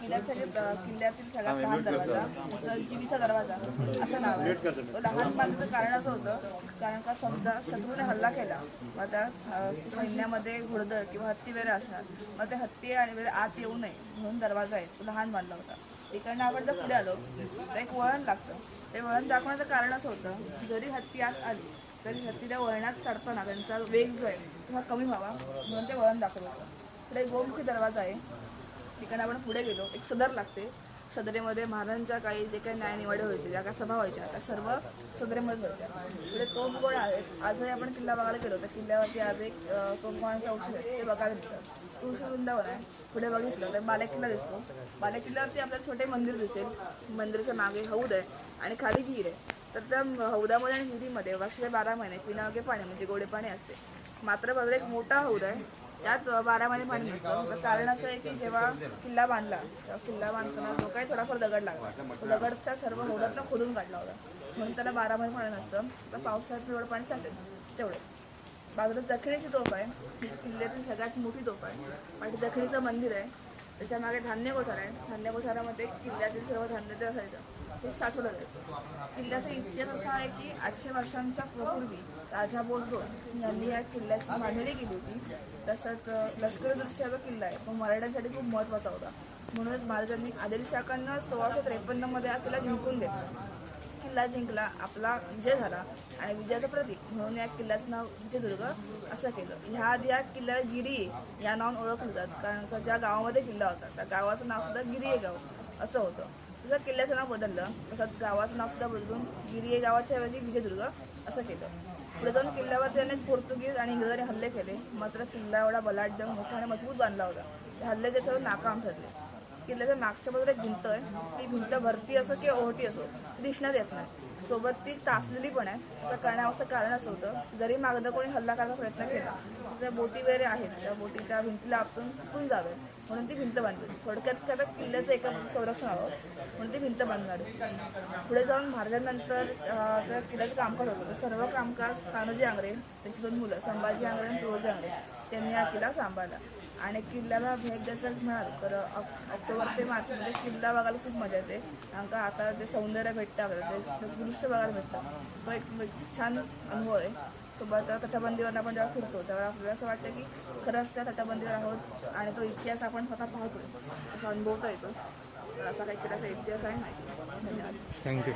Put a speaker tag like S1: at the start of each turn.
S1: किल्ल्यातील सगळ्यात लहान दरवाजा जीवीचा दरवाजा असं नाव आहे. तो लहान बांधण्याचं कारण असं होतं कारण का समजा शत्रूने हल्ला केला मग त्या सैन्यामध्ये घोडदळ किंवा हत्ती वगैरे असणार मग ते हत्ती आणि आत येऊ नये म्हणून दरवाजा आहे तो लहान बांधला होता. तिकडनं आपण जर पुढे आलो तर एक वळण लागतं. ते वळण दाखवण्याचं कारण असं होतं जरी हत्ती आत आली तरी हत्तीला वळणात चढताना त्यांचा वेग जो आहे तो कमी व्हावा म्हणून ते वळण दाखवलं होतं. पुढे गोमुखी दरवाजा आहे. तिकडे आपण पुढे गेलो एक सदर लागते. सदरेमध्ये महाराजांच्या काही जे काही न्यायनिवाडे व्हायचे ज्या काही सभा व्हायच्या त्या सर्व सदरेमध्ये व्हायच्या. पुढे तोफगोळ आहेत. आजही आपण किल्ला बघायला गेलो तर किल्ल्यावरती आज एक तोफगोळांचं औषध आहे ते बघायला मिळतं. तुळशी वृंदावन आहे. पुढे बघितलं तर बालेकिल्ला दिसतो. बालेकिल्ल्यावरती आपल्याला छोटे मंदिर दिसेल. मंदिराच्या मागे हौद आहे आणि खाली विहीर आहे. तर त्या हौदामध्ये आणि विहिरीमध्ये वर्षाचे 12 महिने पिण्यायोग्य पाणी म्हणजे गोडे पाणी असते. मात्र बाजूला एक मोठा हौद आहे त्यात 12 महिने पाणी नसतं. तर कारण असं आहे की जेव्हा किल्ला बांधला तेव्हा किल्ला बांधताना जो काही थोडाफार दगड लागला तो दगडचा सर्व हौदातनं खोदून काढला होता म्हणून त्याला 12 महिने पाणी नसतं. तर पावसाळ्यात जेवढं पाणी साठेल तेवढे. बाजूला दखिणीची तोफ आहे. ही किल्ल्यातील सगळ्यात मोठी तोफ आहे. आणि दखिणीचं मंदिर आहे. त्याच्या मागे धान्य कोठार आहे. धान्य कोठारामध्ये किल्ल्यातील सर्व धान्य जे असायचं ते साठवलं जायचं. किल्ल्याचा इतिहास असा आहे की 800 वर्षांच्या पूर्वी राजा भोसले यांनी या किल्ल्याची बांधणी केली होती. तसंच लष्करीदृष्ट्या जो किल्ला आहे तो मराठ्यांसाठी खूप महत्त्वाचा होता. म्हणूनच महाराजांनी आदिलशाखांना 1653 मध्ये हा किल्ला जिंकून घेतला. किल्ला जिंकला आपला विजय झाला आणि विजयाचं प्रतीक म्हणून या किल्ल्याचं नाव विजयदुर्ग असं केलं. ह्या आधी या किल्ल्याला गिरी या नावाने ओळखलं जातं कारण का ज्या गावामध्ये किल्ला होता त्या गावाचं नाव सुद्धा गिरी हे गाव असं होतं. तसं किल्ल्याचं नाव बदललं तसंच गावाचं नाव सुद्धा बदलून गिरी हे गावाच्या ऐवजी विजयदुर्ग असं केलं. पुढे जाऊन किल्ल्यावरती अनेक पोर्तुगीज आणि इंग्रजांनी हल्ले केले मात्र किल्ला एवढा बलाढ्य मोठा आणि मजबूत बांधला होता. त्या हल्ल्याचे सर्व नाकाम ठरले. किल्ल्याच्या मागच्या बाजूला एक भिंत आहे. ती भिंत भरती असो किंवा ओहोटी असो दिसण्यात येत नाही. सोबत ती टाचलेली पण आहे. असं करण्याचं कारण असं होतं जरी मागं कोणी हल्ला करायचा प्रयत्न केला त्या बोटी वगैरे आहेत त्या बोटी त्या भिंतीला आपटून तुटून जावे म्हणून ती भिंत बांधली. थोडक्यात त्याला किल्ल्याचं एका संरक्षण हवं म्हणून ती भिंत बांधणार. पुढे जाऊन महाराजांनंतर त्या किल्ल्याचं कामकाज होतं. सर्व कामकाज कान्होजी आंग्रे त्यांची 2 मुलं संभाजी आंग्रे आणि तुळोजी आंग्रे त्यांनी हा किल्ला सांभाळला. आणि किल्ल्याला भेट द्यायचं म्हणाल तर ऑक्टोबर ते मार्चमध्ये किल्ला बघायला खूप मजा येते. कारण का आता ते सौंदर्य भेटतं आपल्याला ते दृश्य बघायला भेटतं. तो एक छान अनुभव आहे. सोबत तटबंदीवर आपण जेव्हा फिरतो तेव्हा आपल्याला असं वाटतं की खरंच त्या तटबंदीवर आहोत आणि तो इतिहास आपण स्वतः पाहतो असा अनुभवता येतो. तर असा काही किल्ल्याचा इतिहास आहे माहिती. धन्यवाद.
S2: थँक्यू.